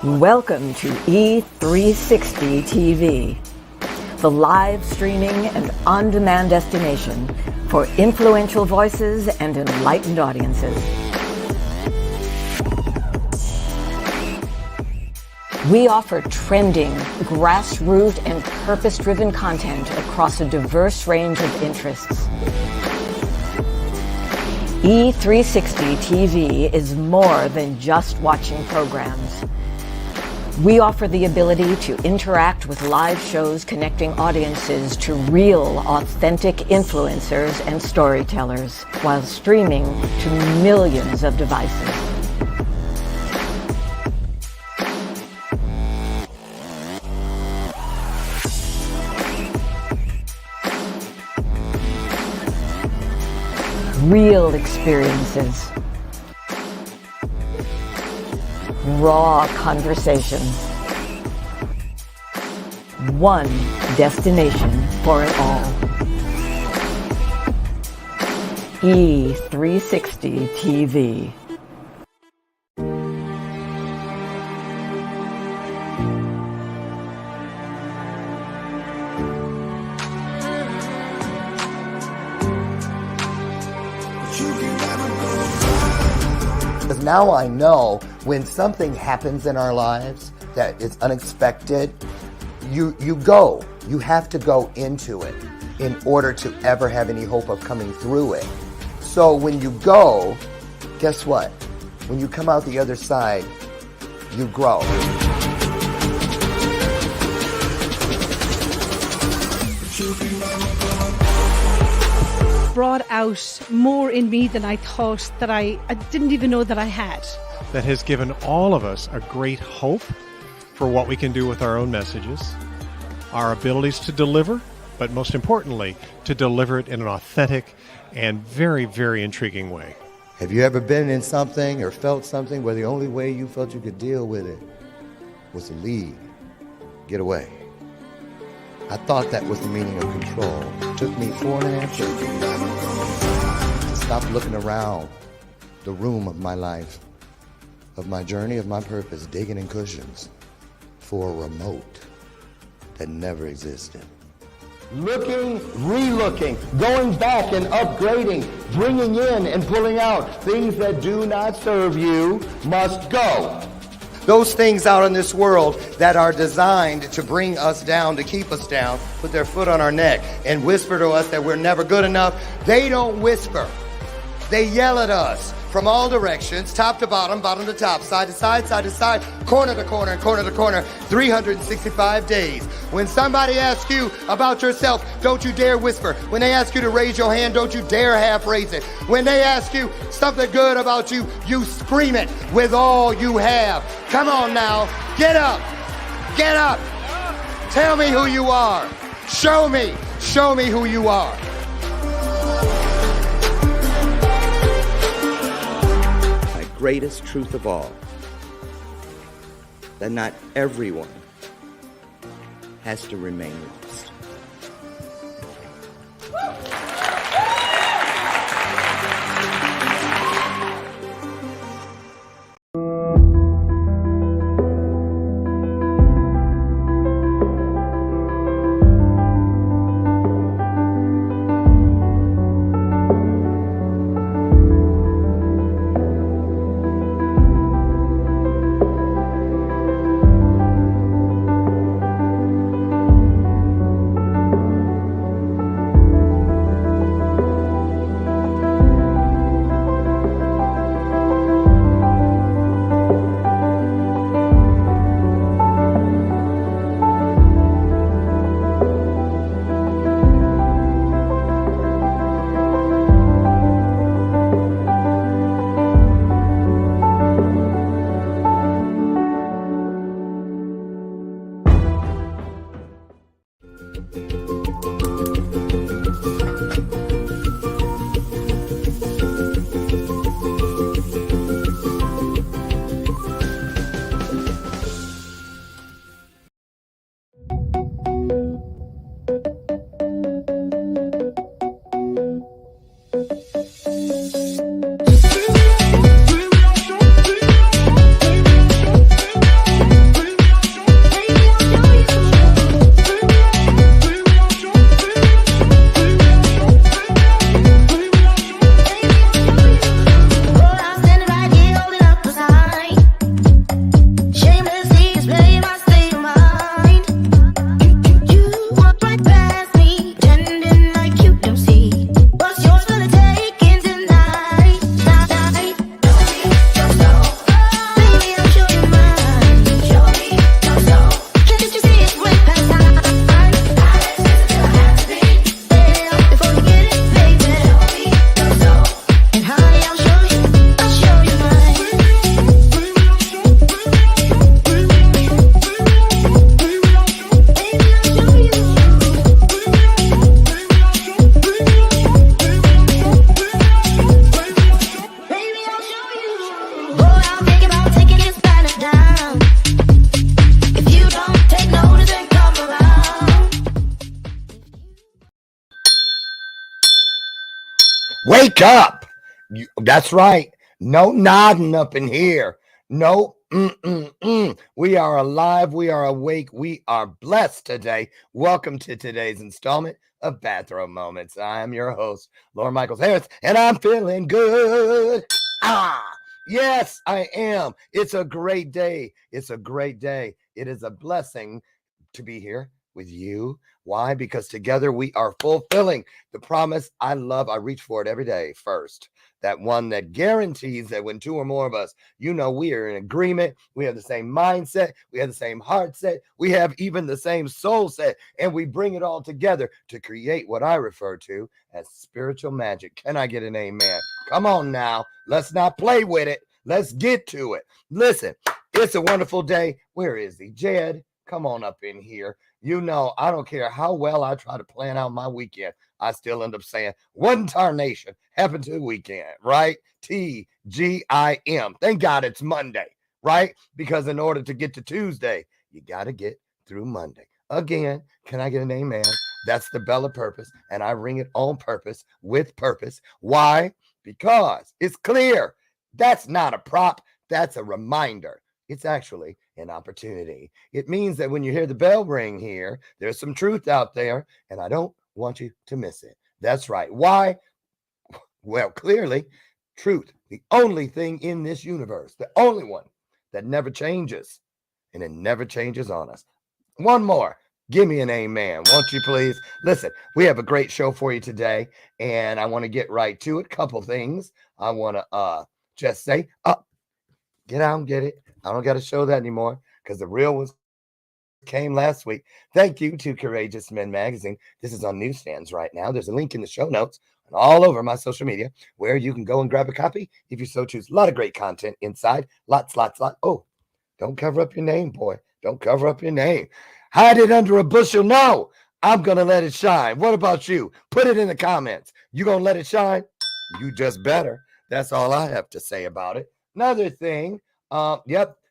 Welcome to E360 TV, the live streaming and on-demand destination for influential voices and enlightened audiences. We offer trending, grassroots, and purpose-driven content across a diverse range of interests. E360 TV is more than just watching programs. We offer the ability to interact with live shows connecting audiences to real, authentic influencers and storytellers while streaming to millions of devices. Real experiences. Raw conversation. One destination for it all. E360 TV. Because now I know when something happens in our lives that is unexpected, you have to go into it in order to ever have any hope of coming through it. So when you go, guess what? When you come out the other side, you grow. Brought out more in me than I thought that I didn't even know that I had. That has given all of us a great hope for what we can do with our own messages, our abilities to deliver, but most importantly, to deliver it in an authentic and very, very intriguing way. Have you ever been in something or felt something where the only way you felt you could deal with it was to leave, get away? I thought that was the meaning of control. It took me 4.5 years to stop looking around the room of my life, of my journey, of my purpose, digging in cushions for a remote that never existed. Looking, re-looking, going back and upgrading, bringing in and pulling out. Things that do not serve you must go. Those things out in this world that are designed to bring us down, to keep us down, put their foot on our neck and whisper to us that we're never good enough, they don't whisper. They yell at us from all directions, top to bottom, bottom to top, side to side, side to side, corner to corner, corner to corner, 365 days. When somebody asks you about yourself, don't you dare whisper. When they ask you to raise your hand, don't you dare half raise it. When they ask you something good about you, you scream it with all you have. Come on now, get up, get up. Tell me who you are. Show me who you are. Greatest truth of all, that not everyone has to remain lost. Wake up. That's right. No nodding up in here. No. We are alive. We are awake. We are blessed today. Welcome to today's installment of Bathrobe Moments. I am your host, Lauren Michaels Harris, and I'm feeling good. Yes, I am. It's a great day. It's a great day. It is a blessing to be here with you. Why? Because together we are fulfilling the promise I love. I reach for it every day first. That one that guarantees that when two or more of us, we are in agreement. We have the same mindset. We have the same heart set. We have even the same soul set. And we bring it all together to create what I refer to as spiritual magic. Can I get an amen? Come on now. Let's not play with it. Let's get to it. Listen, it's a wonderful day. Where is he? Jed, come on up in here. I don't care how well I try to plan out my weekend. I still end up saying, one tarnation happened to the weekend, right? TGIM. Thank God it's Monday, right? Because in order to get to Tuesday, you got to get through Monday. Again, can I get an amen? That's the bell of purpose, and I ring it on purpose with purpose. Why? Because it's clear. That's not a prop. That's a reminder. It's actually an opportunity. It means that when you hear the bell ring here, there's some truth out there, and I don't want you to miss it. That's right. Why? Well, clearly, truth, the only thing in this universe, the only one that never changes, and it never changes on us. One more. Give me an amen, won't you please? Listen, we have a great show for you today, and I want to get right to it. Couple things I want to just say. Get out and get it. I don't got to show that anymore because the real ones came last week. Thank you to Courageous Men Magazine. This is on newsstands right now. There's a link in the show notes and all over my social media where you can go and grab a copy if you so choose. A lot of great content inside. Lots. Oh, don't cover up your name, boy. Don't cover up your name. Hide it under a bushel. No, I'm going to let it shine. What about you? Put it in the comments. You going to let it shine? You just better. That's all I have to say about it. Another thing,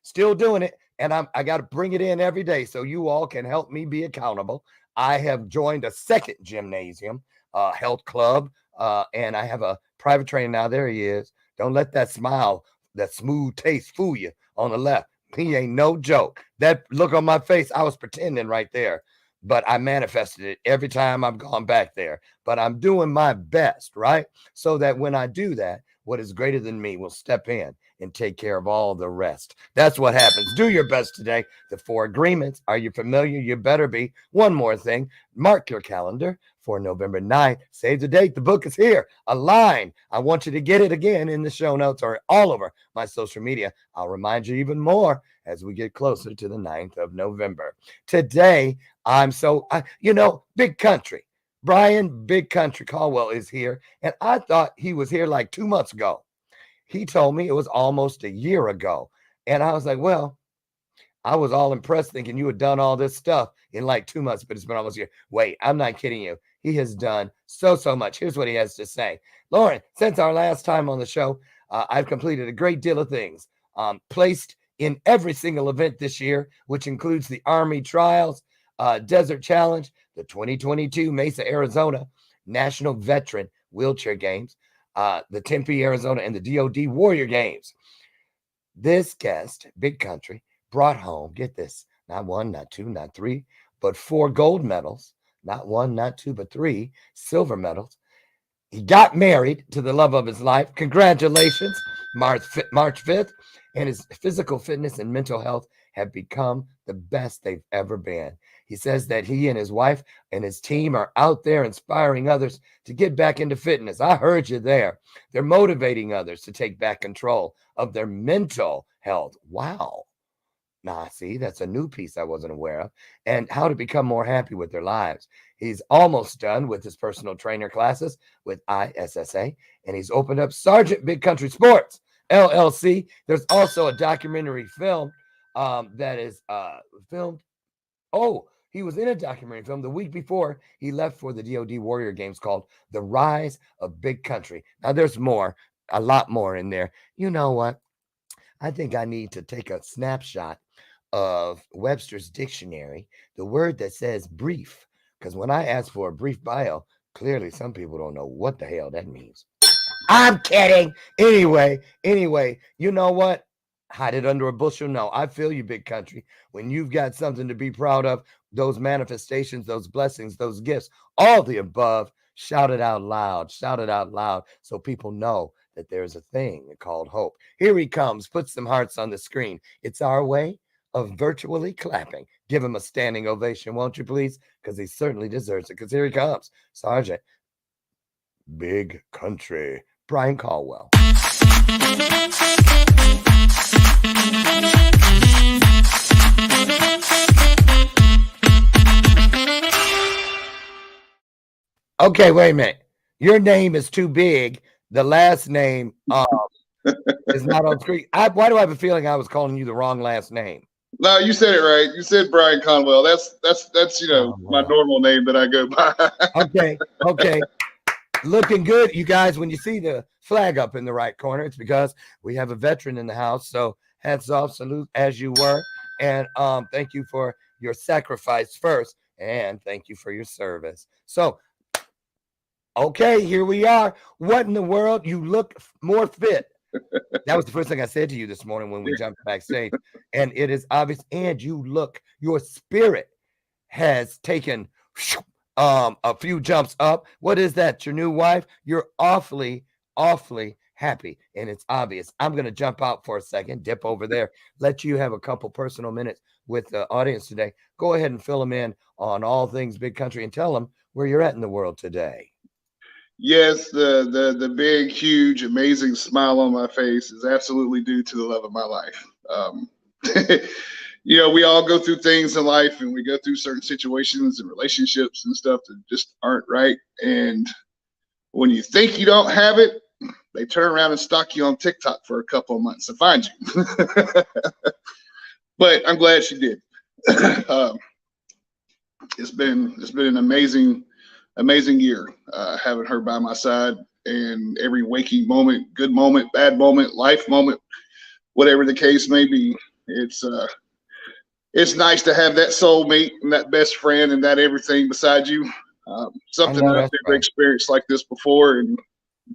still doing it. And I got to bring it in every day so you all can help me be accountable. I have joined a second gymnasium, health club, and I have a private trainer now. There he is. Don't let that smile, that smooth taste fool you on the left. He ain't no joke. That look on my face, I was pretending right there, but I manifested it every time I've gone back there. But I'm doing my best, right? So that when I do that, what is greater than me will step in and take care of all the rest. That's what happens. Do your best today. The 4 agreements. Are you familiar? You better be. One more thing. Mark your calendar for November 9th. Save the date. The book is here. Align. I want you to get it again in the show notes or all over my social media. I'll remind you even more as we get closer to the 9th of November. Today, Big Country. Brian Big Country Conwell is here, and I thought he was here like 2 months ago. He told me it was almost a year ago, and I was like, well, I was all impressed thinking you had done all this stuff in like 2 months, but it's been almost a year. Wait, I'm not kidding you. He has done so much. Here's what he has to say. Lauren, since our last time on the show, I've completed a great deal of things, placed in every single event this year, which includes the Army Trials, Desert Challenge, the 2022 Mesa, Arizona National Veteran Wheelchair Games, the Tempe, Arizona, and the DOD Warrior Games. This guest, Big Country, brought home, get this, not 1, not 2, not 3, but 4 gold medals, not 1, not 2, but 3 silver medals. He got married to the love of his life. Congratulations, March 5th. And his physical fitness and mental health have become the best they've ever been. He says that he and his wife and his team are out there inspiring others to get back into fitness. I heard you there. They're motivating others to take back control of their mental health. Wow. Now, see, that's a new piece I wasn't aware of. And how to become more happy with their lives. He's almost done with his personal trainer classes with ISSA, and he's opened up Sergeant Big Country Sports, LLC. There's also a documentary film that is filmed. Oh, he was in a documentary film the week before he left for the DOD Warrior Games called The Rise of Big Country. Now, there's more, a lot more in there. You know what? I think I need to take a snapshot of Webster's dictionary, the word that says brief, because when I ask for a brief bio, clearly some people don't know what the hell that means. I'm kidding. Anyway, you know what? Hide it under a bushel. No, I feel you, big country. When you've got something to be proud of, those manifestations, those blessings, those gifts, all the above, shout it out loud. Shout it out loud so people know that there's a thing called hope. Here he comes. Put some hearts on the screen. It's our way of virtually clapping. Give him a standing ovation, won't you, please? Because he certainly deserves it. Because here he comes, Sergeant Big Country Brian Conwell. Okay, wait a minute. Your name is too big. The last name is not on screen. Why do I have a feeling I was calling you the wrong last name? No, you said it right. You said Brian Conwell. That's my normal name that I go by. Okay. Looking good, you guys. When you see the flag up in the right corner, it's because we have a veteran in the house. So hats off, salute as you were. And thank you for your sacrifice first. And thank you for your service. So, okay, here we are. What in the world? You look more fit. That was the first thing I said to you this morning when we jumped backstage. And it is obvious. And your spirit has taken a few jumps up. What is that? Your new wife? You're awfully happy. And it's obvious. I'm going to jump out for a second, dip over there, let you have a couple personal minutes with the audience today. Go ahead and fill them in on all things big country and tell them where you're at in the world today. Yes, the big, huge, amazing smile on my face is absolutely due to the love of my life. We all go through things in life, and we go through certain situations and relationships and stuff that just aren't right. And when you think you don't have it, they turn around and stalk you on TikTok for a couple of months to find you. But I'm glad she did. It's been an amazing year, having her by my side, and every waking moment, good moment, bad moment, life moment, whatever the case may be. It's nice to have that soulmate and that best friend and that everything beside you. Something that I've never experienced like this before, and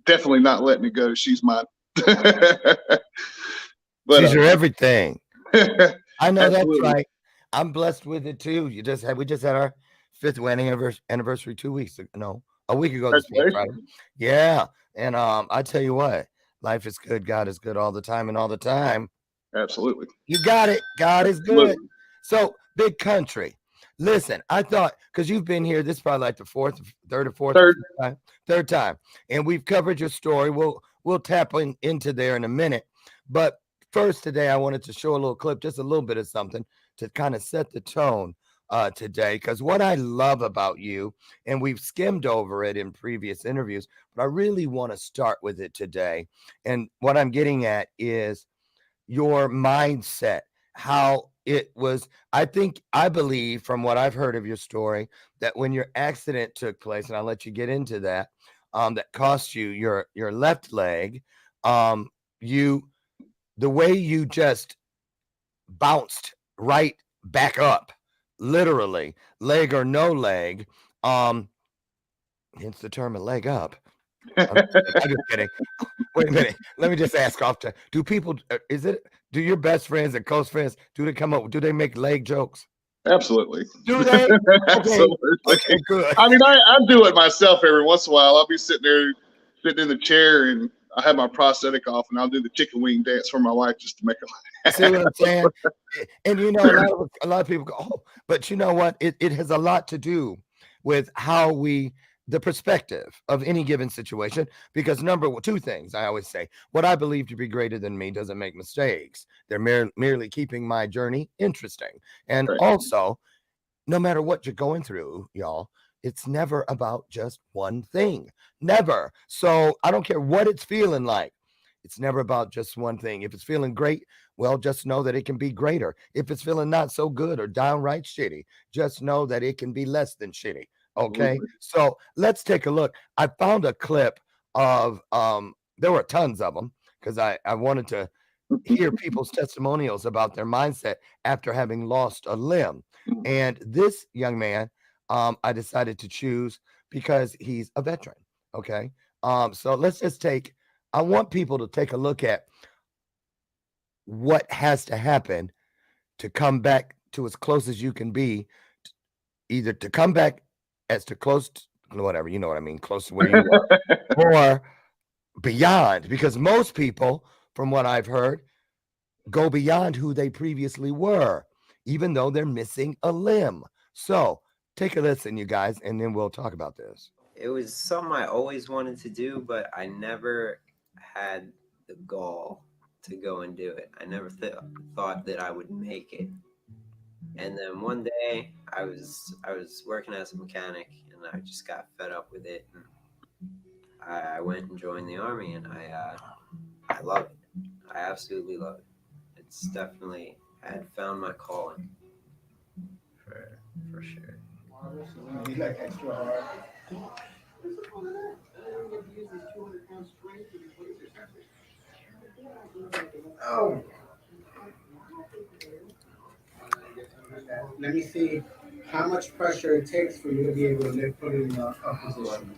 definitely not letting it go. She's mine. But she's your everything. I know. Absolutely. That's right. I'm blessed with it too. We just had our 5th wedding anniversary 2 weeks ago. No, a week ago this week, right? Yeah. And I tell you what, life is good. God is good all the time, and all the time. Absolutely. You got it. God is good. So, big country. Listen, I thought, because you've been here, this is probably like the third time, and we've covered your story. We'll tap into there in a minute. But first today, I wanted to show a little clip, just a little bit of something to kind of set the tone today. Because what I love about you, and we've skimmed over it in previous interviews, but I really want to start with it today. And what I'm getting at is your mindset, how it was. I believe from what I've heard of your story that when your accident took place, and I'll let you get into that, that cost you your left leg, the way you just bounced right back up, literally, leg or no leg, hence the term a leg up. I'm just kidding. Wait a minute. Let me just ask off to, do your best friends and close friends, do they make leg jokes? Absolutely. Do they? Absolutely. Okay, good. I mean, I do it myself every once in a while. I'll be sitting in the chair, and I have my prosthetic off, and I'll do the chicken wing dance for my wife just to make her laugh. See what I'm saying? And a lot of people go, oh, but you know what? It has a lot to do with how the perspective of any given situation, because two things I always say: what I believe to be greater than me doesn't make mistakes. They're merely keeping my journey interesting. And also, no matter what you're going through, y'all, it's never about just one thing. Never. So I don't care what it's feeling like. It's never about just one thing. If it's feeling great, well, just know that it can be greater. If it's feeling not so good or downright shitty, just know that it can be less than shitty. Okay, so let's take a look. I found a clip of, there were tons of them, because I wanted to hear people's testimonials about their mindset after having lost a limb. And this young man, I decided to choose because he's a veteran. Okay, so let's just take I want people to take a look at what has to happen to come back to as close as you can be, either to come back as to close to whatever, you know what I mean, close to where you were, or beyond, because most people, from what I've heard, go beyond who they previously were, even though they're missing a limb. So take a listen, you guys, and then we'll talk about this. It was something I always wanted to do, but I never had the gall to go and do it. I never thought that I would make it. And then one day I was working as a mechanic, and I just got fed up with it. And I went and joined the Army, and I love it. I absolutely love it. It's definitely, I had found my calling for sure. You like extra hard. Oh. Let me see how much pressure it takes for you to be able to put it in a position.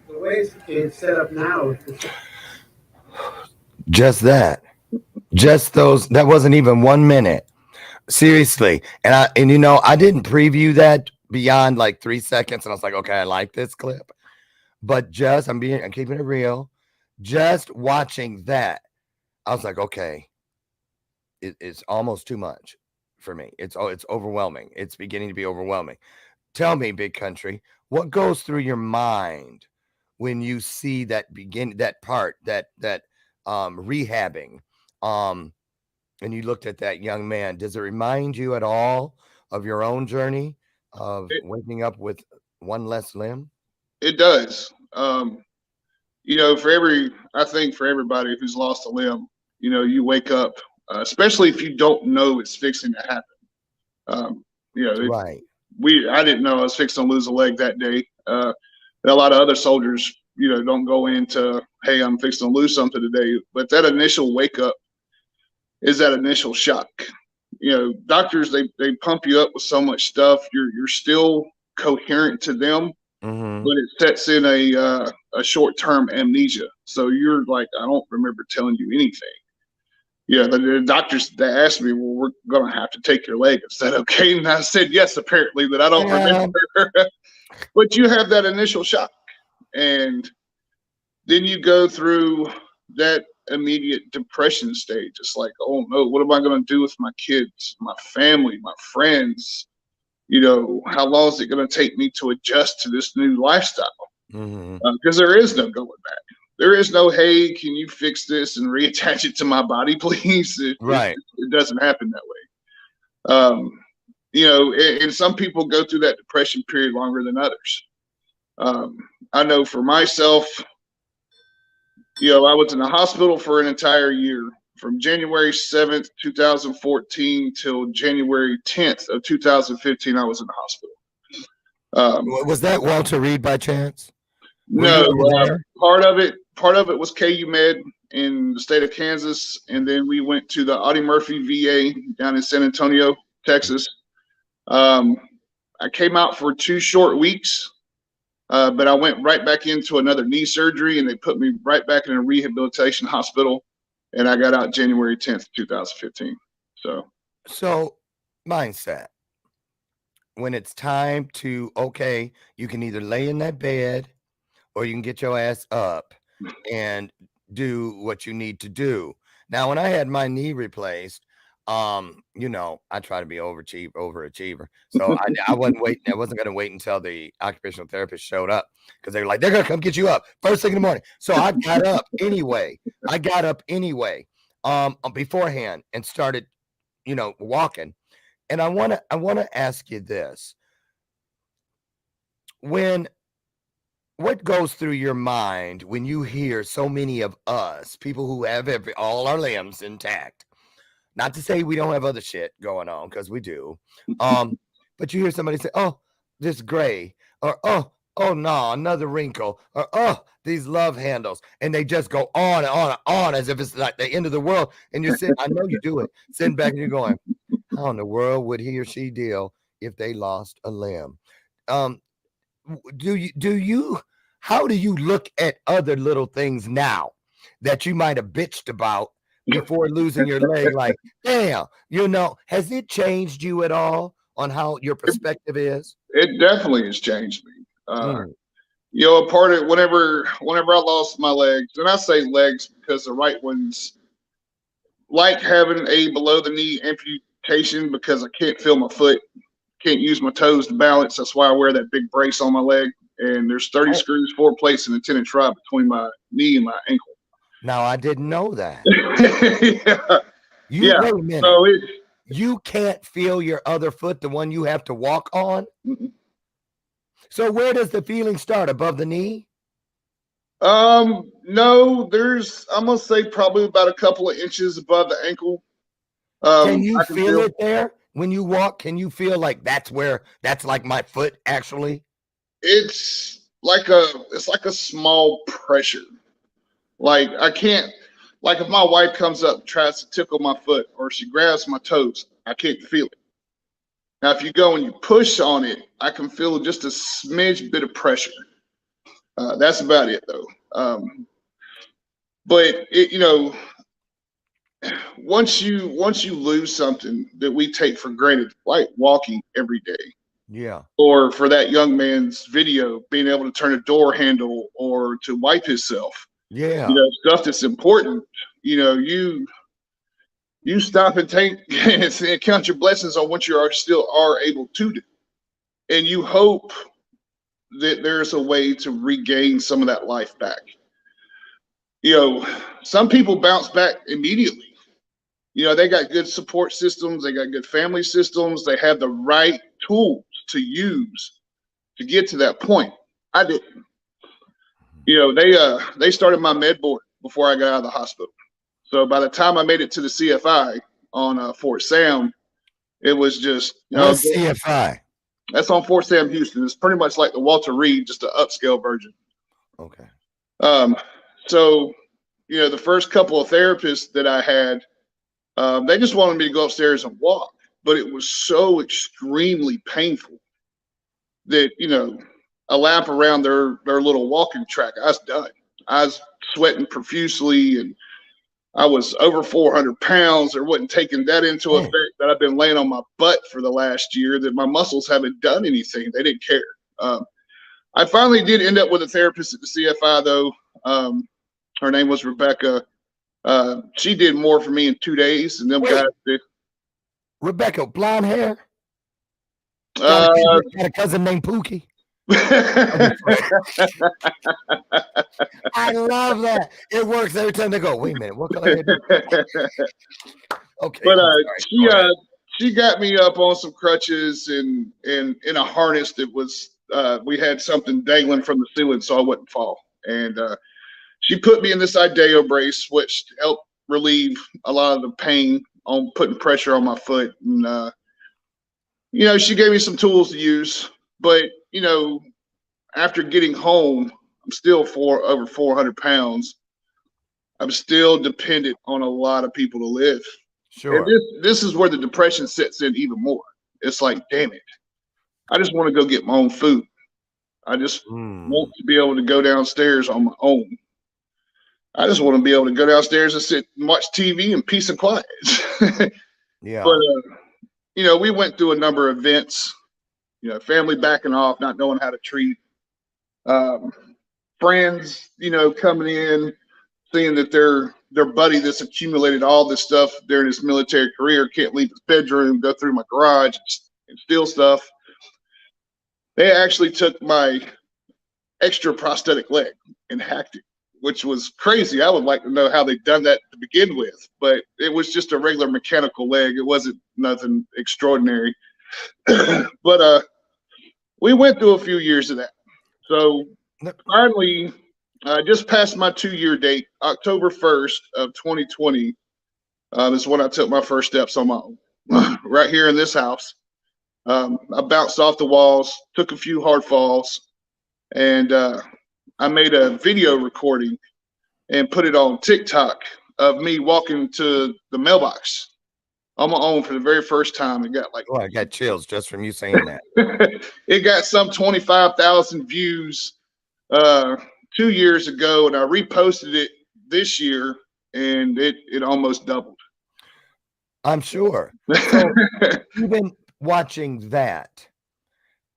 The way it's set up now, Just that. Just those. That wasn't even 1 minute. Seriously. And I didn't preview that beyond like 3 seconds. And I was like, okay, I like this clip. But I'm keeping it real. Just watching that, I was like, okay, it's almost too much for me. It's overwhelming. It's beginning to be overwhelming. Tell me, Big Country, what goes through your mind when you see that part, that rehabbing, and you looked at that young man? Does it remind you at all of your own journey of waking up with one less limb? It does. I think for everybody who's lost a limb, you wake up, especially if you don't know it's fixing to happen. Right. I didn't know I was fixing to lose a leg that day. A lot of other soldiers, don't go into, hey, I'm fixing to lose something today. But that initial wake up is that initial shock. Doctors, they pump you up with so much stuff. You're still coherent to them, Mm-hmm. but it sets in a short-term amnesia. So you're like, I don't remember telling you anything. Yeah, the doctors, they asked me, well, we're going to have to take your leg. Is that okay? And I said, yes, apparently, that I don't remember. But you have that initial shock. And then you go through that immediate depression stage. It's like, oh, no, what am I going to do with my kids, my family, my friends? How long is it going to take me to adjust to this new lifestyle? Mm-hmm. Because there is no going back. There is no, hey, can you fix this and reattach it to my body, please? It doesn't happen that way. And some people go through that depression period longer than others. I know for myself, I was in the hospital for an entire year, from January 7th, 2014 till January 10th of 2015. I was in the hospital. Was that Walter Reed by chance? No, part of it was KU Med in the state of Kansas, and then we went to the Audie Murphy VA down in San Antonio, Texas. I came out for 2 short weeks, but I went right back into another knee surgery, and they put me right back in a rehabilitation hospital, and I got out January 10th, 2015. So mindset. When it's time to, okay, you can either lay in that bed or you can get your ass up and do what you need to do. Now, when I had my knee replaced, I try to be overachiever. So I wasn't waiting. I wasn't going to wait until the occupational therapist showed up, because they were like, they're going to come get you up first thing in the morning. So I got up anyway. Beforehand and started, walking. And I want to ask you this. What goes through your mind when you hear so many of us, people who have all our limbs intact? Not to say we don't have other shit going on, because we do. But you hear somebody say, oh, this gray, or oh, Oh no, another wrinkle. Or oh, these love handles. And they just go on and on and on as if it's like the end of the world. And you're sitting, I know you do it, sitting back and you're going, how in the world would he or she deal if they lost a limb? Do you how do you look at other little things now that you might have bitched about before losing your leg? Like, damn, has it changed you at all on how your perspective is? It definitely has changed me. Mm. A part of whenever I lost my legs, and I say legs because the right ones, like having a below the knee amputation because I can't feel my foot, can't use my toes to balance. That's why I wear that big brace on my leg. And there's 30 screws, 4 plates, and a 10-inch rod between my knee and my ankle. Now I didn't know that. Yeah. Wait a minute. So you can't feel your other foot, the one you have to walk on? Mm-mm. So where does the feeling start? Above the knee? No, I'm gonna say probably about a couple of inches above the ankle. Can you feel it there when you walk? Can you feel like that's like my foot actually? It's like a small pressure. Like I can't, like if my wife comes up and tries to tickle my foot or she grabs my toes, I can't feel it. Now, if you go and you push on it, I can feel just a smidge bit of pressure. That's about it, though. But once you lose something that we take for granted, like walking every day, yeah, or for that young man's video, being able to turn a door handle or to wipe himself, yeah, stuff that's important. You stop and take and count your blessings on what you still are able to do. And you hope that there's a way to regain some of that life back. Some people bounce back immediately. They got good support systems. They got good family systems. They have the right tools to use to get to that point. I didn't. They started my med board before I got out of the hospital. So by the time I made it to the CFI on Fort Sam, it was just what's CFI? That's on Fort Sam, Houston. It's pretty much like the Walter Reed, just an upscale version. Okay. So the first couple of therapists that I had, they just wanted me to go upstairs and walk, but it was so extremely painful that a lap around their little walking track, I was done. I was sweating profusely and I was over 400 pounds. There wasn't taking that into effect that I've been laying on my butt for the last year, that my muscles haven't done anything. They didn't care. I finally did end up with a therapist at the CFI, though. Her name was Rebecca. She did more for me in 2 days than them guys did. Rebecca, blonde hair? Got a cousin named Pookie. I love that. It works every time they go, wait a minute, what color hair? Okay. But she got me up on some crutches and in a harness that was we had something dangling from the ceiling so I wouldn't fall. And she put me in this Ideo brace, which helped relieve a lot of the pain on putting pressure on my foot. And she gave me some tools to use. But after getting home, I'm still over 400 pounds. I'm still dependent on a lot of people to live. Sure. And this is where the depression sets in even more. It's like, damn it, I just want to go get my own food. I just want to be able to go downstairs on my own. I just want to be able to go downstairs and sit and watch TV in peace and quiet. Yeah. But we went through a number of events. Family backing off, not knowing how to treat. Friends, coming in, seeing that their buddy that's accumulated all this stuff during his military career can't leave his bedroom, go through my garage and steal stuff. They actually took my extra prosthetic leg and hacked it, which was crazy. I would like to know how they'd done that to begin with, but it was just a regular mechanical leg. It wasn't nothing extraordinary. But we went through a few years of that. So finally, just past my 2-year date, October 1st of 2020, is when I took my first steps on my own, right here in this house. I bounced off the walls, took a few hard falls, And I made a video recording and put it on TikTok of me walking to the mailbox on my own for the very first time. It got like, Oh, I got chills just from you saying that. it got some 25,000 views 2 years ago, and I reposted it this year, and it almost doubled. I'm sure. So even watching that,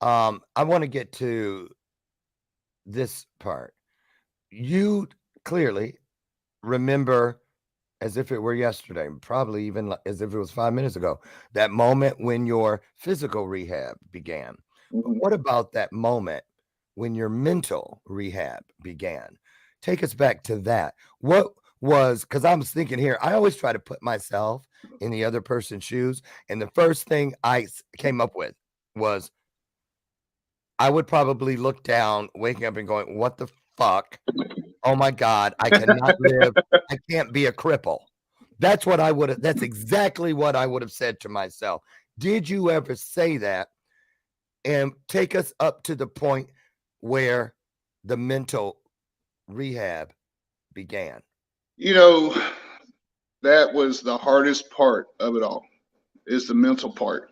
I want to get to this part. You clearly remember, as if it were yesterday, probably even as if it was 5 minutes ago, that moment when your physical rehab began. But what about that moment when your mental rehab began? Take us back to that. What was, because I was thinking here, I always try to put myself in the other person's shoes. And the first thing I came up with was I would probably look down, waking up and going, what the fuck? Oh my God, I cannot live. I can't be a cripple. That's what I would have, that's exactly what I would have said to myself. Did you ever say that? And take us up to the point where the mental rehab began. You know, that was the hardest part of it all, is the mental part.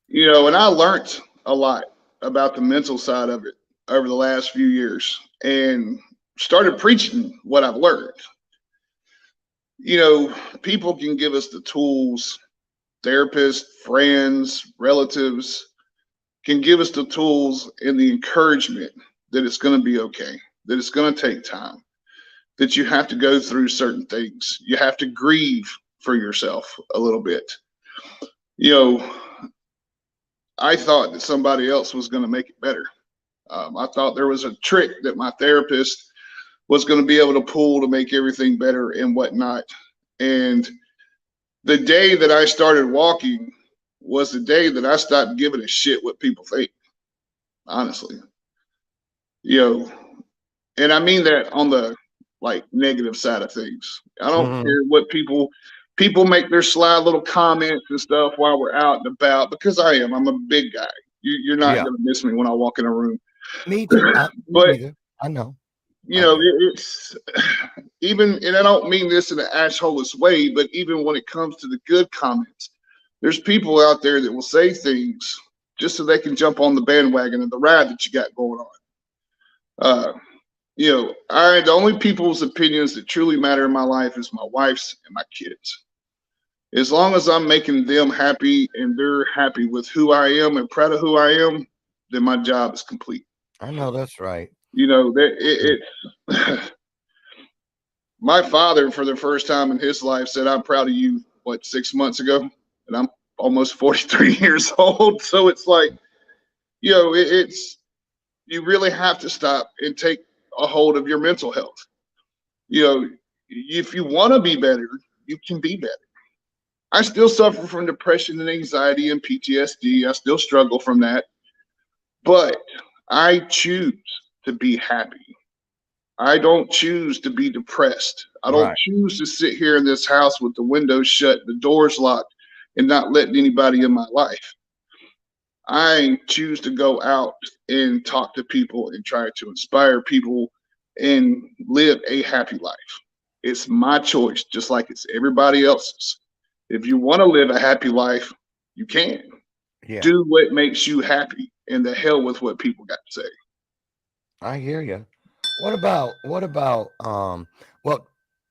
You know, and I learned a lot about the mental side of it over the last few years and started preaching what I've learned. You know, people can give us the tools, therapists, friends, relatives can give us the tools and the encouragement that it's going to be okay, that it's going to take time, that you have to go through certain things. You have to grieve for yourself a little bit. You know, I thought that somebody else was going to make it better. I thought there was a trick that my therapist was going to be able to pull to make everything better and whatnot. And the day that I started walking was the day that I stopped giving a shit what people think, honestly. You know, and I mean that on the like negative side of things. I don't care what people make their sly little comments and stuff while we're out and about, because I'm a big guy. You're not going to miss me when I walk in a room. Me too. But I know. You know, it's even, and I don't mean this in an assholeless way, but even when it comes to the good comments, there's people out there that will say things just so they can jump on the bandwagon of the ride that you got going on. You know, the only people's opinions that truly matter in my life is my wife's and my kids. As long as I'm making them happy and they're happy with who I am and proud of who I am, then my job is complete. I know that's right. You know, my father, for the first time in his life, said, "I'm proud of you," 6 months ago? And I'm almost 43 years old. So it's like, you know, you really have to stop and take a hold of your mental health. You know, if you want to be better, you can be better. I still suffer from depression and anxiety and PTSD. I still struggle from that. But I choose to be happy. I don't choose to be depressed. I don't choose to sit here in this house with the windows shut, the doors locked, and not letting anybody in my life. I choose to go out and talk to people and try to inspire people and live a happy life. It's my choice, just like it's everybody else's. If you want to live a happy life, you can. Yeah. Do what makes you happy, and the hell with what people got to say. I hear you. What about well,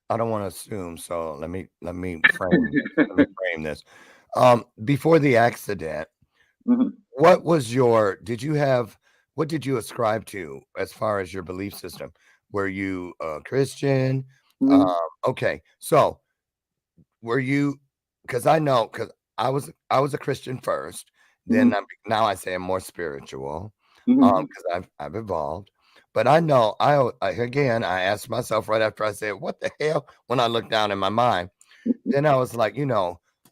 I don't want to assume, so let me frame this. Before the accident, what was what did you ascribe to as far as your belief system? Were you a Christian? Okay, so were you, because I was a Christian first, then now I say I'm more spiritual, because I've evolved. But I know I asked myself right after I said, what the hell? When I looked down in my mind, then I was like,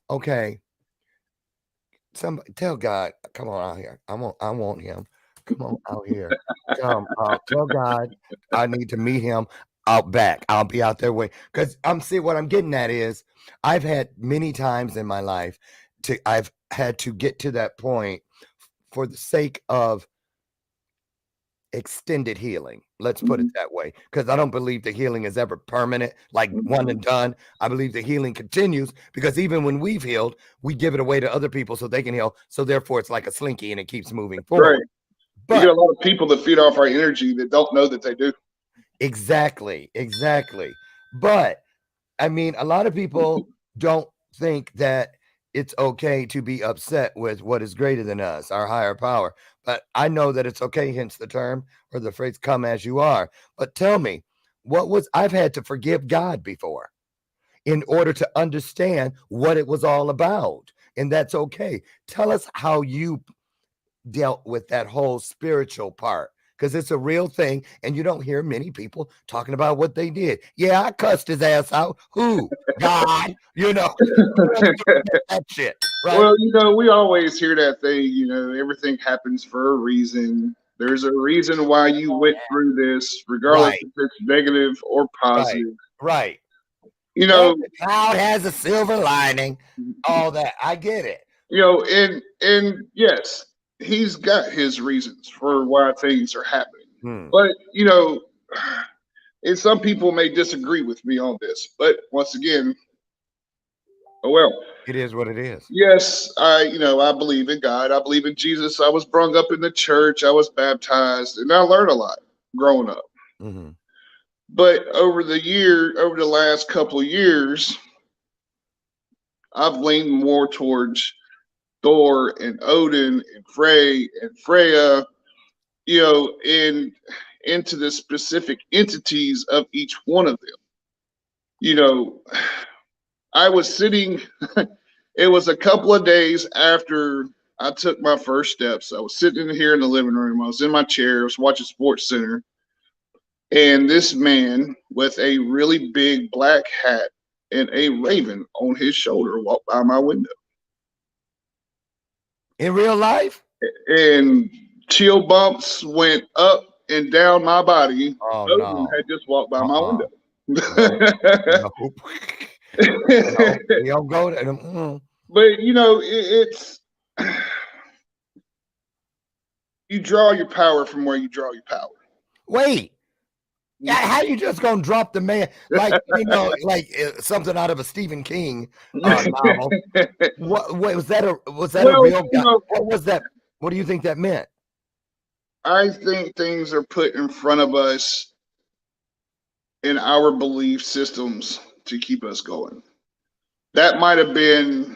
okay, somebody tell God, come on out here. I want him. Come on out here. Tell God I need to meet him out back. I'll be out there waiting. Because what I'm getting at is I've had many times in my life I've had to get to that point for the sake of extended healing. Let's put it that way, because I don't believe the healing is ever permanent, like one and done. I believe the healing continues, because even when we've healed, we give it away to other people so they can heal. So therefore, it's like a slinky and it keeps moving forward. Right. But you get a lot of people that feed off our energy that don't know that they do. Exactly. But I mean, a lot of people don't think that it's okay to be upset with what is greater than us, our higher power. But I know that it's okay, hence the term or the phrase, come as you are. But tell me, I've had to forgive God before in order to understand what it was all about. And that's okay. Tell us how you dealt with that whole spiritual part, because it's a real thing, and you don't hear many people talking about what they did. Yeah, I cussed his ass out. Who? God, that shit, right? Well, we always hear that thing, everything happens for a reason. There's a reason why you went through this, regardless if it's negative or positive. Right. Every cloud has a silver lining, all that. I get it. And yes, he's got his reasons for why things are happening. But, and some people may disagree with me on this. But once again, oh well. It is what it is. Yes, I believe in God. I believe in Jesus. I was brought up in the church. I was baptized, and I learned a lot growing up. Mm-hmm. But over the last couple of years, I've leaned more towards Thor and Odin and Frey and Freya, and into the specific entities of each one of them. I was sitting, it was a couple of days after I took my first steps. I was sitting here in the living room. I was in my chair. I was watching Sports Center. And this man with a really big black hat and a raven on his shoulder walked by my window. In real life? And chill bumps went up and down my body. Oh, no. Had just walked by my window. You don't go to But it's you draw your power from where you draw your power. Wait, how you just gonna drop the man like something out of a Stephen King novel? What was that? Was that a real guy? What was that? What do you think that meant? I think things are put in front of us in our belief systems to keep us going. That might have been,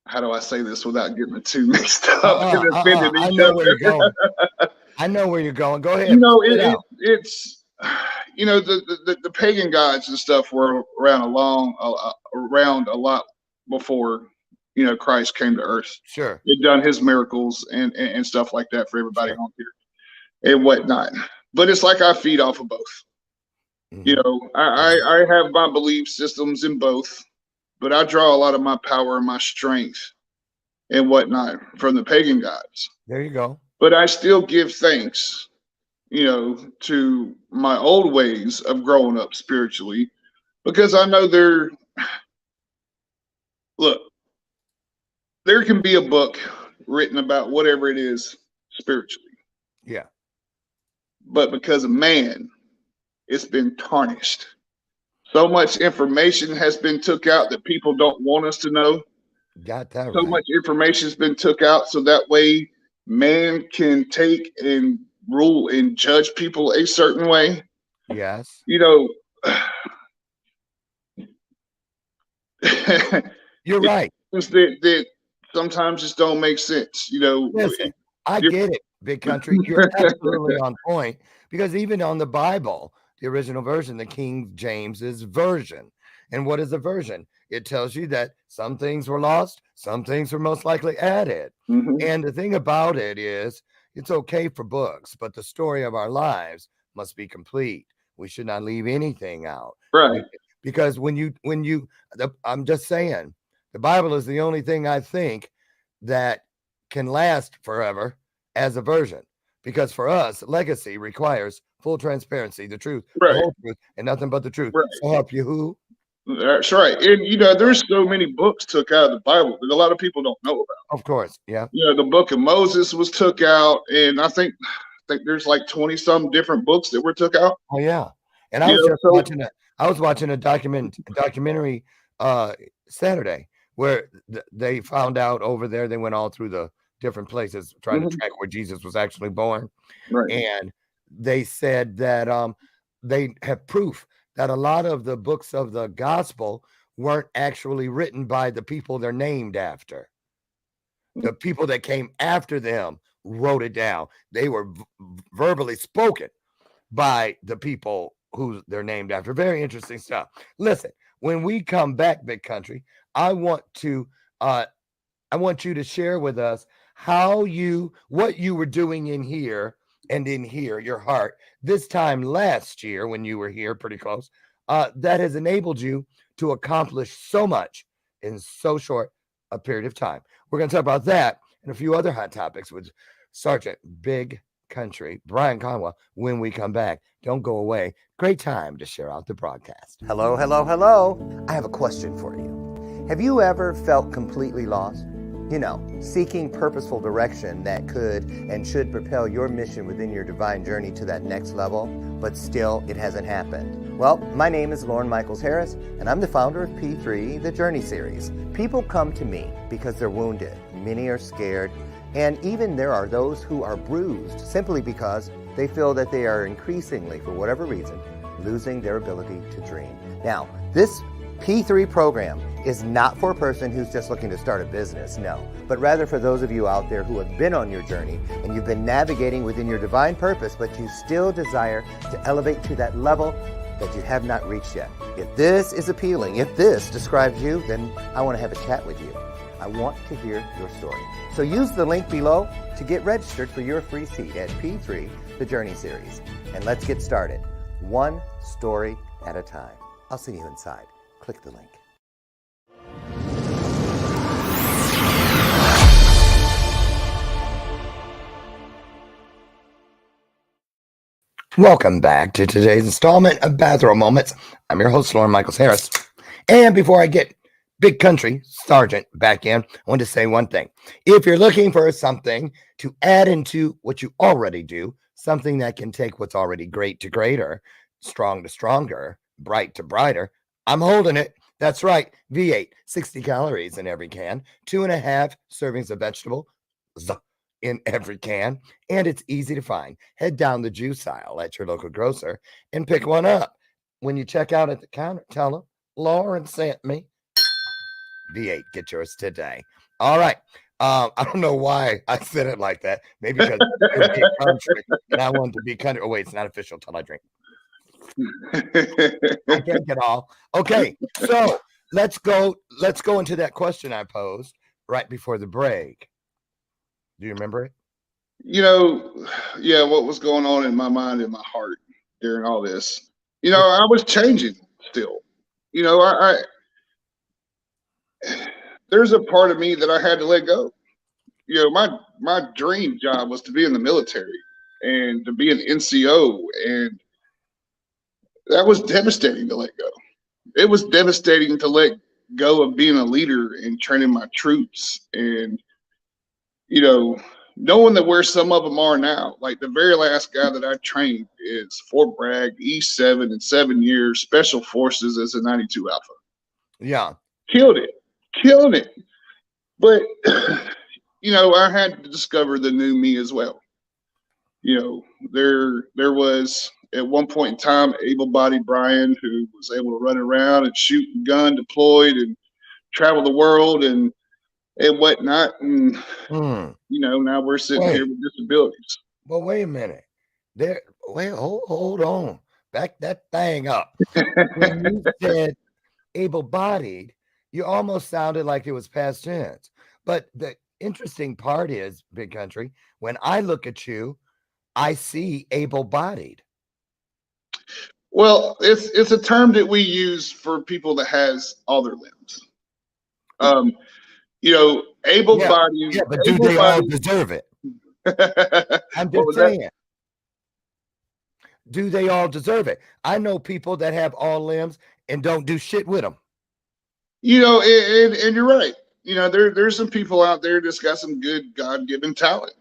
how do I say this without getting it too mixed up and offending each other? Where you're going. I know where you're going. Go ahead. It's the pagan gods and stuff were around a lot before Christ came to earth. Sure. He'd done his miracles and stuff like that for everybody on here and whatnot. But it's like I feed off of both. Mm-hmm. I have my belief systems in both, but I draw a lot of my power and my strength and whatnot from the pagan gods. There you go. But I still give thanks, to my old ways of growing up spiritually, because I know there can be a book written about whatever it is spiritually. Yeah. But because of man, it's been tarnished. So much information has been took out that people don't want us to know. Got that right. So much information has been took out so that way man can take and rule and judge people a certain way. Yes. You're right. That sometimes just don't make sense. Listen, I get it, Big Country. You're absolutely on point, because even on the Bible, the original version, the King James's version. And what is a version? It tells you that some things were lost, some things were most likely added. Mm-hmm. And the thing about it is, it's okay for books, but the story of our lives must be complete. We should not leave anything out. Right. Because I'm just saying, the Bible is the only thing I think that can last forever as a version. Because for us, legacy requires full transparency, the truth, the whole truth, and nothing but the truth. Right. So help you who? That's right. And there's so many books took out of the Bible that a lot of people don't know about. Of course, yeah. The book of Moses was took out, and I think there's like 20 some different books that were took out. Oh yeah. And I was just watching a documentary Saturday where they found out over there. They went all through the different places trying to track where Jesus was actually born. Right. And they said that they have proof that a lot of the books of the gospel weren't actually written by the people they're named after. The people that came after them wrote it down. They were verbally spoken by the people who they're named after. Very interesting stuff. Listen, when we come back, Big Country, I want you to share with us what you were doing in here and in here, your heart, this time last year when you were here pretty close, that has enabled you to accomplish so much in so short a period of time. We're going to talk about that and a few other hot topics with Sergeant Big Country Brian Conwell when we come back. Don't go away. Great time to share out the broadcast. Hello, hello, hello. I have a question for you. Have you ever felt completely lost? Seeking purposeful direction that could and should propel your mission within your divine journey to that next level, but still it hasn't happened. Well, my name is Lauren Michaels Harris, and I'm the founder of P3, the Journey Series. People come to me because they're wounded. Many are scared, and even there are those who are bruised simply because they feel that they are increasingly, for whatever reason, losing their ability to dream. Now, this P3 program is not for a person who's just looking to start a business, no, but rather for those of you out there who have been on your journey and you've been navigating within your divine purpose, but you still desire to elevate to that level that you have not reached yet. If this is appealing, if this describes you, then I want to have a chat with you. I want to hear your story. So use the link below to get registered for your free seat at P3, the Journey Series. And let's get started, one story at a time. I'll see you inside. Click the link. Welcome back to today's installment of Bathrobe Moments. I'm your host, Lauren Michaels Harris. And before I get Big Country Sergeant back in, I want to say one thing. If you're looking for something to add into what you already do, something that can take what's already great to greater, strong to stronger, bright to brighter, I'm holding it. That's right. V8, 60 calories in every can, 2.5 servings of vegetables in every can, and it's easy to find. Head down the juice aisle at your local grocer and pick one up. When you check out at the counter, tell them Lauren sent me. V8, get yours today. All right. I don't know why I said it like that. Maybe because it's Big Country and I want to be country. Oh, wait, it's not official till I drink. I can't get all. Okay, so let's go into that question I posed right before the break. Do you remember it? Yeah, what was going on in my mind and my heart during all this. I was changing still. There's a part of me that I had to let go. My dream job was to be in the military and to be an NCO, and that was devastating to let go. It was devastating to let go of being a leader and training my troops, and knowing that where some of them are now. Like the very last guy that I trained is Fort Bragg, E7 in 7 years, Special Forces as a 92 Alpha. Yeah. Killing it. But, I had to discover the new me as well. There was at one point in time, able-bodied Brian who was able to run around and shoot and gun, deployed and travel the world and whatnot. And, now we're sitting here with disabilities. Well, wait a minute. Hold on. Back that thing up. When you said able-bodied, you almost sounded like it was past tense. But the interesting part is, Big Country, when I look at you, I see able-bodied. Well, it's a term that we use for people that has all their limbs. Able-bodied. Yeah, but do they all deserve it? I'm just saying. Do they all deserve it? I know people that have all limbs and don't do shit with them. You know, and you're right. You know, there's some people out there that's got some good God-given talent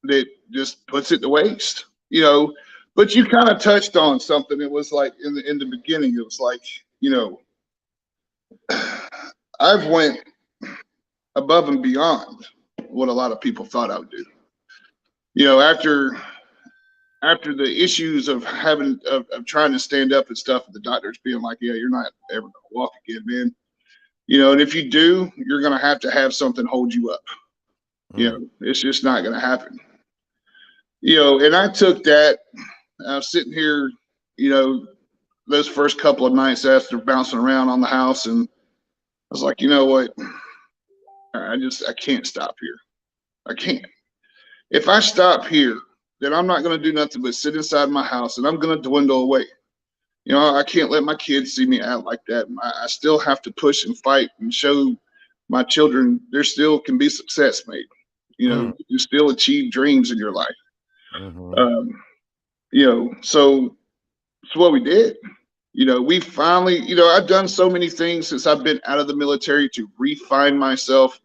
that just puts it to waste. You know, but you kind of touched on something. It was like in the beginning, it was like, you know, I've went above and beyond what a lot of people thought I would do. You know, after the issues of having of trying to stand up and stuff, the doctors being like, yeah, you're not ever gonna walk again, man. You know, and if you do, you're gonna have to have something hold you up. You know, it's just not gonna happen. You know, and I took that. I was sitting here, you know, those first couple of nights after bouncing around on the house, and I was like, you know what? I can't stop here. I can't. If I stop here, then I'm not going to do nothing but sit inside my house, and I'm going to dwindle away. You know, I can't let my kids see me act like that. I still have to push and fight and show my children there still can be success made. You know, you still achieve dreams in your life. You know, so it's what we did. You know, we finally, you know, I've done so many things since I've been out of the military to refine myself.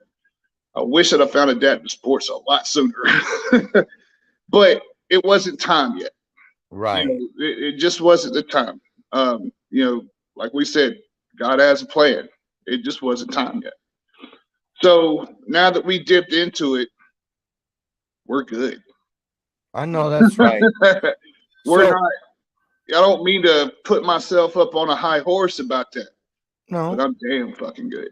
I wish I'd have found adaptive sports a lot sooner, but it wasn't time yet. Right. You know, it just wasn't the time. You know, like we said, God has a plan. It just wasn't time yet. So now that we dipped into it, we're good. I know that's right. We're not. I don't mean to put myself up on a high horse about that. No, but I'm damn fucking good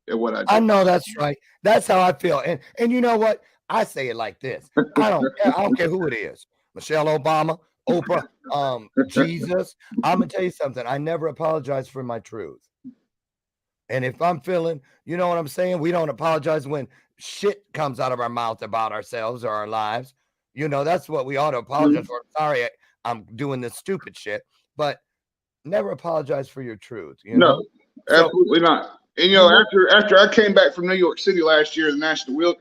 at what I do. I know that's right. That's how I feel. And you know what? I say it like this. I don't care who it is. Michelle Obama, Oprah, Jesus. I'm gonna tell you something. I never apologize for my truth. And if I'm feeling, you know what I'm saying? We don't apologize when shit comes out of our mouth about ourselves or our lives. You know, that's what we ought to apologize for. Sorry, I'm doing this stupid shit, but never apologize for your truth. You know? Absolutely not. And you know, after I came back from New York City last year, the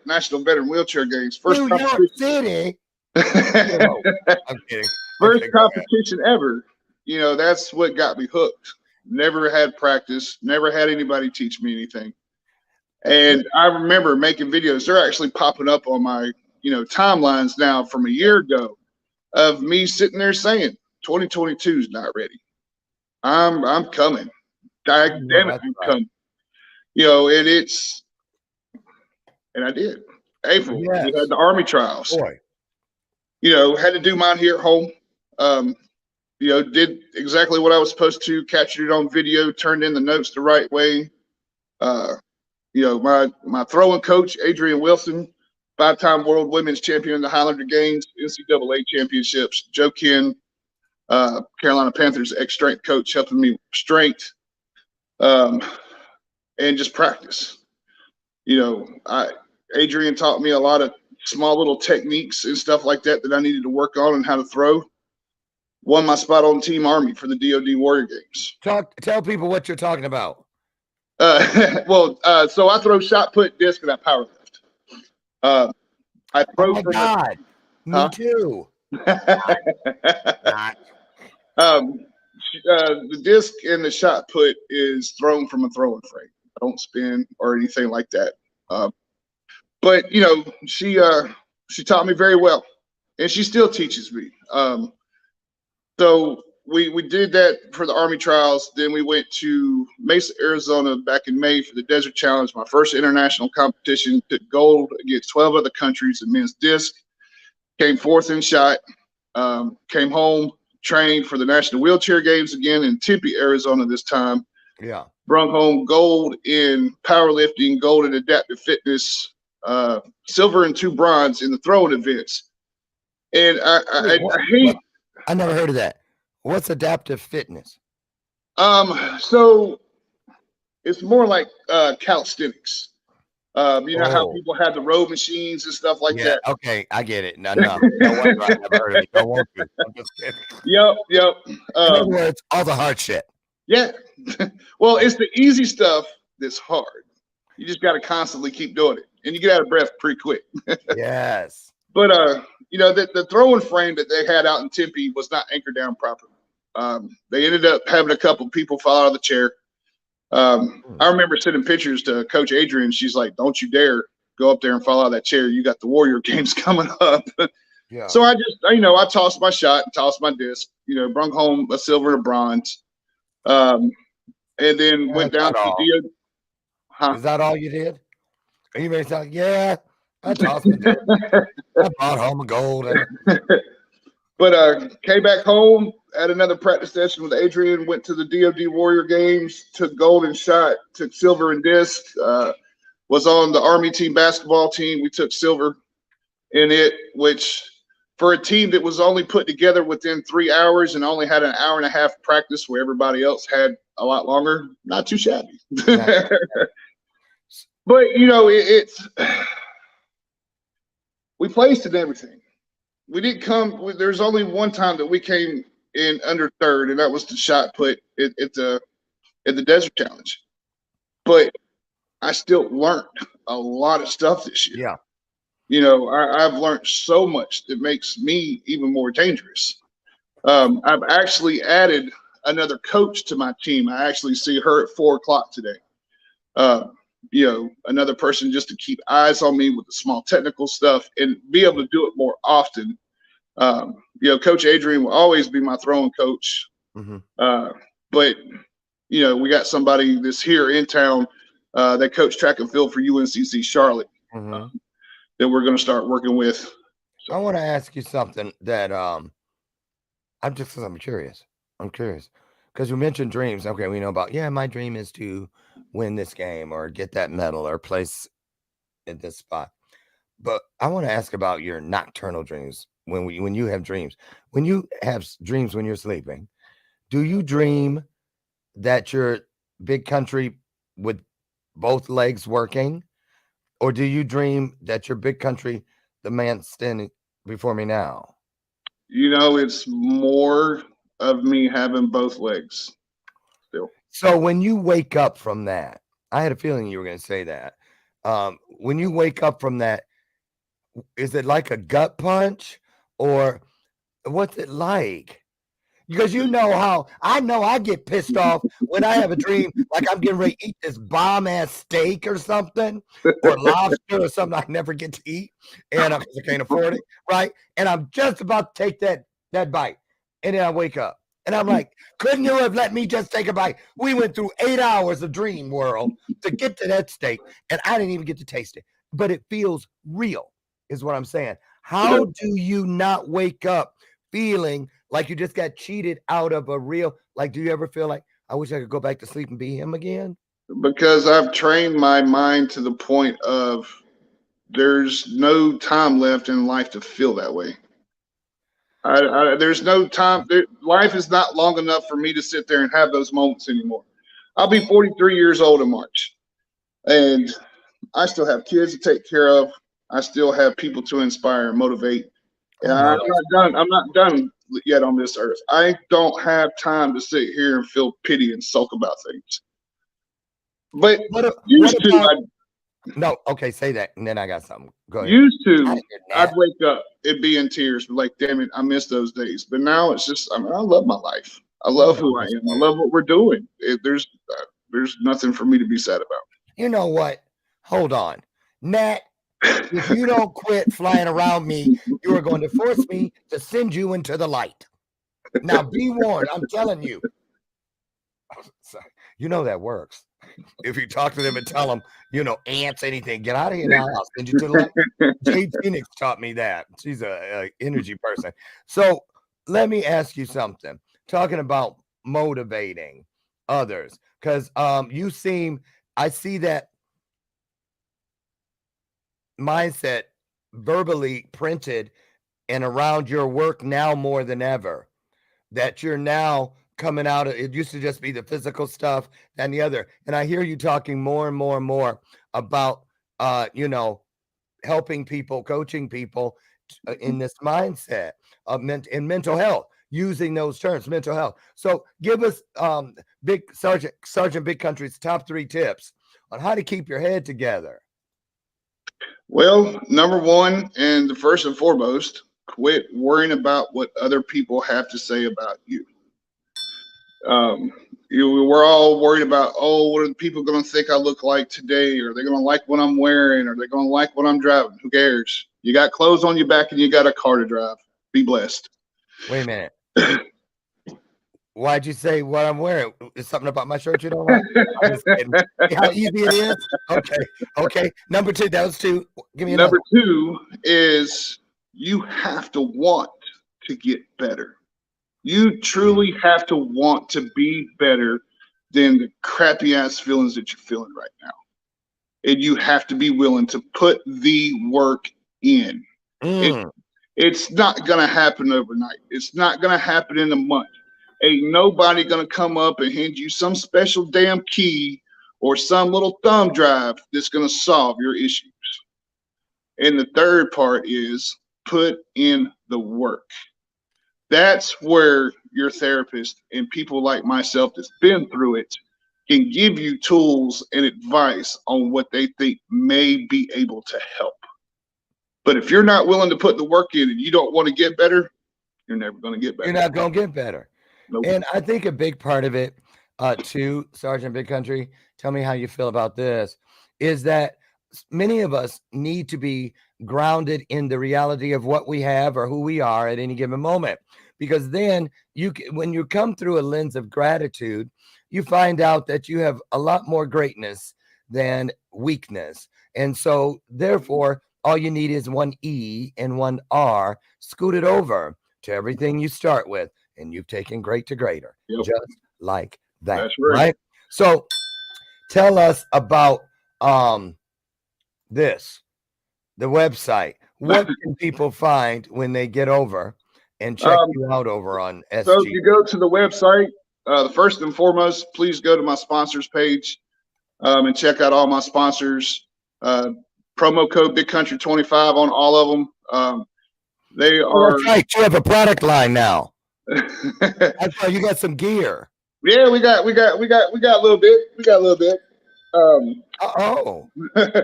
National Veteran Wheelchair Games, New York City. I'm kidding. First competition ever. You know, that's what got me hooked. Never had practice. Never had anybody teach me anything. And I remember making videos. They're actually popping up on my, you know, timelines now from a year ago of me sitting there saying, 2022 is not ready. I'm coming. Damn it, I'm coming. You know, and I did. April, we had the Army trials. Boy. You know, had to do mine here at home. You know, did exactly what I was supposed to, captured it on video, turned in the notes the right way. You know, my throwing coach, Adrian Wilson, 5-time world women's champion in the Highlander Games, NCAA championships, Joe Ken, Carolina Panthers ex-strength coach, helping me with strength, and just practice. You know, Adrian taught me a lot of small little techniques and stuff like that I needed to work on and how to throw. Won my spot on Team Army for the DOD Warrior Games. Tell people what you're talking about. So I throw shot put, disc, and I power lift. I throw. Oh my God, me too. The disc and the shot put is thrown from a throwing frame. I don't spin or anything like that. But you know, she taught me very well, and she still teaches me. So we did that for the Army trials. Then we went to Mesa, Arizona back in May for the Desert Challenge, my first international competition. Took gold against 12 other countries in men's disc. Came fourth in shot. Came home, trained for the National Wheelchair Games again in Tempe, Arizona this time. Yeah. Brought home gold in powerlifting, gold in adaptive fitness, silver and 2 bronze in the throwing events. And I hate. I never heard of that. What's adaptive fitness? So it's more like calisthenics. You know how people have the row machines and stuff like that. Okay, I get it. No wonder I never heard of it. Don't want to. I'm just kidding. Yep. In other words, all the hard shit. Yeah. Well, it's the easy stuff that's hard. You just got to constantly keep doing it, and you get out of breath pretty quick. Yes. But you know, the throwing frame that they had out in Tempe was not anchored down properly. They ended up having a couple people fall out of the chair. I remember sending pictures to Coach Adrian. She's like, "Don't you dare go up there and fall out of that chair. You got the Warrior Games coming up." Yeah. So I just, I tossed my shot, tossed my disc, brung home a silver and a bronze, and then went down to the DOD. Huh? Is that all you did? You may say, yeah, I tossed my disc. I brought home a gold. But came back home, had another practice session with Adrian, went to the DOD Warrior Games, took gold and shot, took silver and disc, was on the Army team basketball team. We took silver in it, which for a team that was only put together within 3 hours and only had an hour and a half practice where everybody else had a lot longer, not too shabby. But, it's we placed in everything. We didn't come. There's only one time that we came in under third, and that was the shot put at the Desert Challenge. But I still learned a lot of stuff this year. Yeah. I've learned so much that makes me even more dangerous. I've actually added another coach to my team. I actually see her at 4:00 today. Another person just to keep eyes on me with the small technical stuff and be able to do it more often. Coach Adrian will always be my throwing coach. But, we got somebody that's here in town that coached track and field for UNCC Charlotte that we're going to start working with. So. I want to ask you something that I'm curious. I'm curious because you mentioned dreams. Okay, we know about, my dream is to win this game or get that medal or place in this spot. But I want to ask about your nocturnal dreams. When you have dreams, when you have dreams when you're sleeping, do you dream that you're big country with both legs working, or do you dream that you're big country, the man standing before me now? It's more of me having both legs still. So when you wake up from that, I had a feeling you were going to say that. When you wake up from that, is it like a gut punch or what's it like? Because how I get pissed off when I have a dream like I'm getting ready to eat this bomb ass steak or something or lobster or something I never get to eat and I can't afford it, right? And I'm just about to take that bite, and then I wake up and I'm like, couldn't you have let me just take a bite? We went through 8 hours of dream world to get to that steak, and I didn't even get to taste it, but it feels real, is what I'm saying. How do you not wake up feeling like you just got cheated out of a real, like, do you ever feel like, I wish I could go back to sleep and be him again? Because I've trained my mind to the point of there's no time left in life to feel that way. There's no time. Life is not long enough for me to sit there and have those moments anymore. I'll be 43 years old in March, and I still have kids to take care of. I still have people to inspire and motivate. And I'm not done. I'm not done yet on this earth. I don't have time to sit here and feel pity and sulk about things. But say that, and then I got something. Go ahead. Used to, I'd wake up, it'd be in tears, like, damn it, I miss those days. But now it's just, I love my life. I love who I am. I love what we're doing. There's nothing for me to be sad about. You know what? Hold on, Nat. If you don't quit flying around me, you are going to force me to send you into the light. Now, be warned. I'm telling you. That works. If you talk to them and tell them, ants, anything, get out of here now. I'll send you to the light. Jade Phoenix taught me that. She's a energy person. So let me ask you something. Talking about motivating others, because I see that mindset verbally printed and around your work now more than ever, that you're now coming out of it. Used to just be the physical stuff and the other, and I hear you talking more and more and more about helping people, coaching people in this mindset of mental health, using those terms, mental health. So give us Big Sergeant Big Country's top 3 tips on how to keep your head together. Well, number one, and the first and foremost, quit worrying about what other people have to say about you. We're all worried about, oh, what are the people going to think I look like today? Are they going to like what I'm wearing? Are they going to like what I'm driving? Who cares? You got clothes on your back and you got a car to drive. Be blessed. Wait a minute. Why'd you say what I'm wearing? Is something about my shirt you don't like? I'm just kidding. See how easy it is? Okay. Number 2, that was 2. Give me another. Number 2 is you have to want to get better. You truly have to want to be better than the crappy ass feelings that you're feeling right now. And you have to be willing to put the work in. It's not going to happen overnight. It's not going to happen in a month. Ain't nobody going to come up and hand you some special damn key or some little thumb drive that's going to solve your issues. And the third part is put in the work. That's where your therapist and people like myself that's been through it can give you tools and advice on what they think may be able to help. But if you're not willing to put the work in and you don't want to get better, you're never going to get better. You're not going to get better. Nope. And I think a big part of it, too, Sergeant Big Country, tell me how you feel about this, is that many of us need to be grounded in the reality of what we have or who we are at any given moment. Because then when you come through a lens of gratitude, you find out that you have a lot more greatness than weakness. And so therefore, all you need is one E and one R scooted over to everything you start with. And you've taken great to greater, just like that. That's right. So tell us about this, the website. What can people find when they get over and check you out over on SG? So if you go to the website, first and foremost, please go to my sponsors page and check out all my sponsors. Promo code Big Country 25 on all of them. They are. That's right. You have a product line now. I thought you got some gear. Yeah, we got a little bit.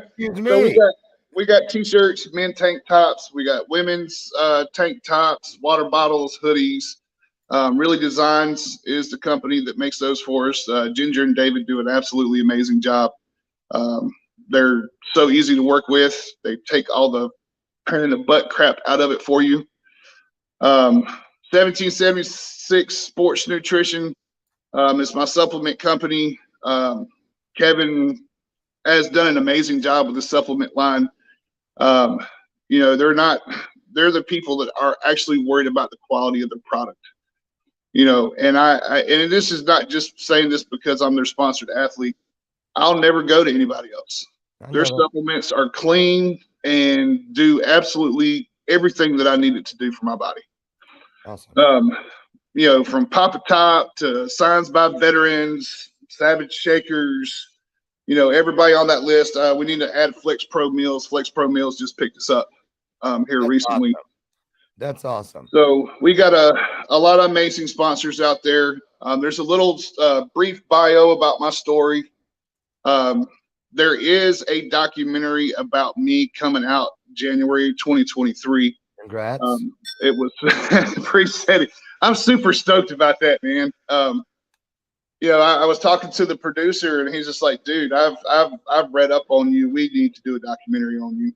Excuse me. So we got t-shirts, men tank tops. We got women's tank tops, water bottles, hoodies. Really Designs is the company that makes those for us. Ginger and David do an absolutely amazing job. They're so easy to work with. They take all the pain in the butt crap out of it for you. 1776 Sports Nutrition is my supplement company. Kevin has done an amazing job with the supplement line. They're the people that are actually worried about the quality of the product. And this is not just saying this because I'm their sponsored athlete. I'll never go to anybody else. Their supplements are clean and do absolutely everything that I need it to do for my body. Awesome. From Papa Top to Signs by Veterans, Savage Shakers, everybody on that list. We need to add Flex Pro Meals. Flex Pro Meals just picked us up here recently. Awesome. That's awesome. So we got a lot of amazing sponsors out there. There's a little brief bio about my story. There is a documentary about me coming out January 2023. Congrats. It was appreciated. I'm super stoked about that, man. I was talking to the producer and he's just like, dude, I've read up on you. We need to do a documentary on you.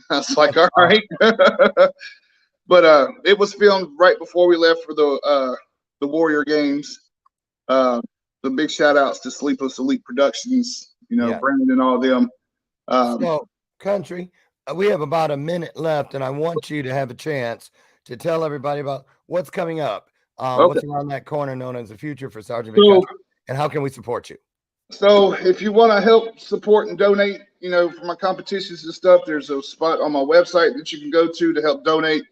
I was like, all right. But it was filmed right before we left for the Warrior Games. The big shout outs to Sleepless Elite Productions, Brandon and all of them. So, Country, we have about a minute left, and I want you to have a chance to tell everybody about what's coming up, what's around that corner known as the future for Sergeant Big Country, and how can we support you? So if you want to help support and donate, for my competitions and stuff, there's a spot on my website that you can go to help donate.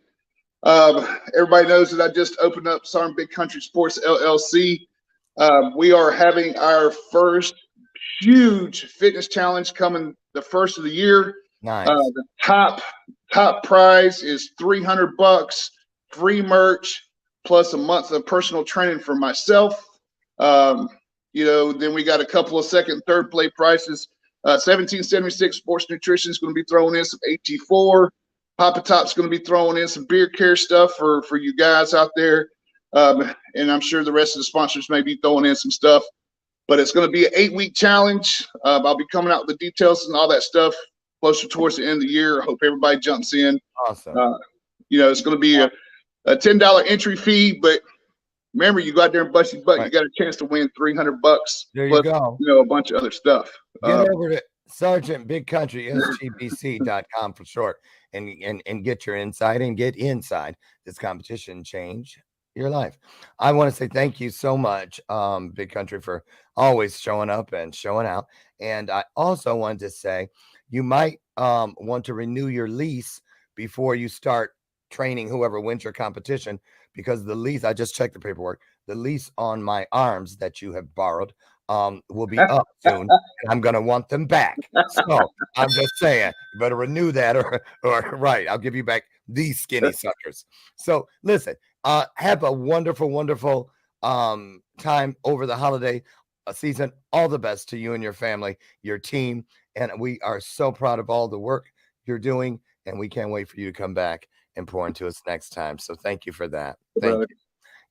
Everybody knows that I just opened up Sergeant Big Country Sports LLC. We are having our first huge fitness challenge coming the first of the year. Nice. The top prize is $300, free merch, plus a month of personal training for myself. Then we got a couple of second, third place prizes. 1776 Sports Nutrition is going to be throwing in some AT4. Papa Top's going to be throwing in some beer care stuff for you guys out there. And I'm sure the rest of the sponsors may be throwing in some stuff. But it's going to be an 8-week challenge. I'll be coming out with the details and all that stuff closer towards the end of the year. I hope everybody jumps in. Awesome. It's going to be a $10 entry fee, but remember, you go out there and bust your butt. Right. You got a chance to win $300. There you go. A bunch of other stuff. Get over to Sergeant Big Country, SGBC.com for short, and get your insight and get inside this competition. Change your life. I want to say thank you so much, Big Country, for always showing up and showing out. And I also wanted to say you might want to renew your lease before you start training whoever wins your competition, because the lease, I just checked the paperwork, the lease on my arms that you have borrowed will be up soon, and I'm going to want them back. So I'm just saying, you better renew that or right, I'll give you back these skinny suckers. So listen, have a wonderful, wonderful time over the holiday season. All the best to you and your family, your team. And we are so proud of all the work you're doing, and we can't wait for you to come back and pour into us next time. So thank you for that. Thank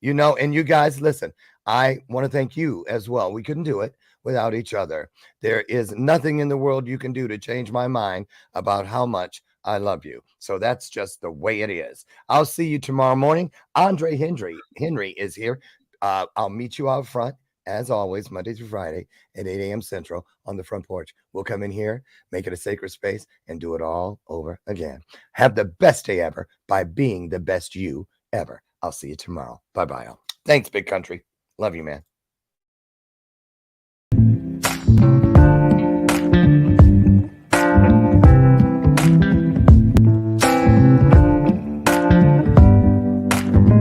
you. And you guys, listen, I want to thank you as well. We couldn't do it without each other. There is nothing in the world you can do to change my mind about how much I love you. So that's just the way it is. I'll see you tomorrow morning. Andre Henry is here. I'll meet you out front, as always, Monday through Friday at 8 a.m. Central on the front porch. We'll come in here, make it a sacred space, and do it all over again. Have the best day ever by being the best you ever. I'll see you tomorrow. Bye-bye. Thanks, Big Country. Love you, man.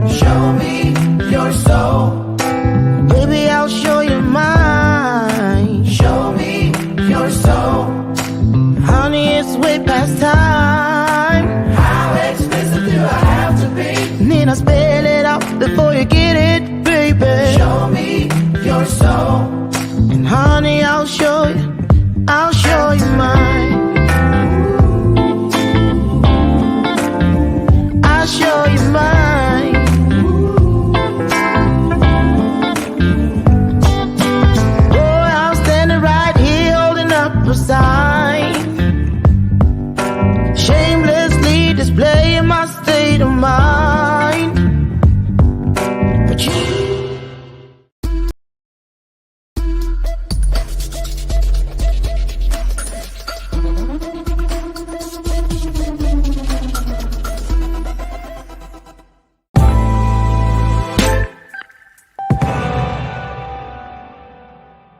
Show me your soul.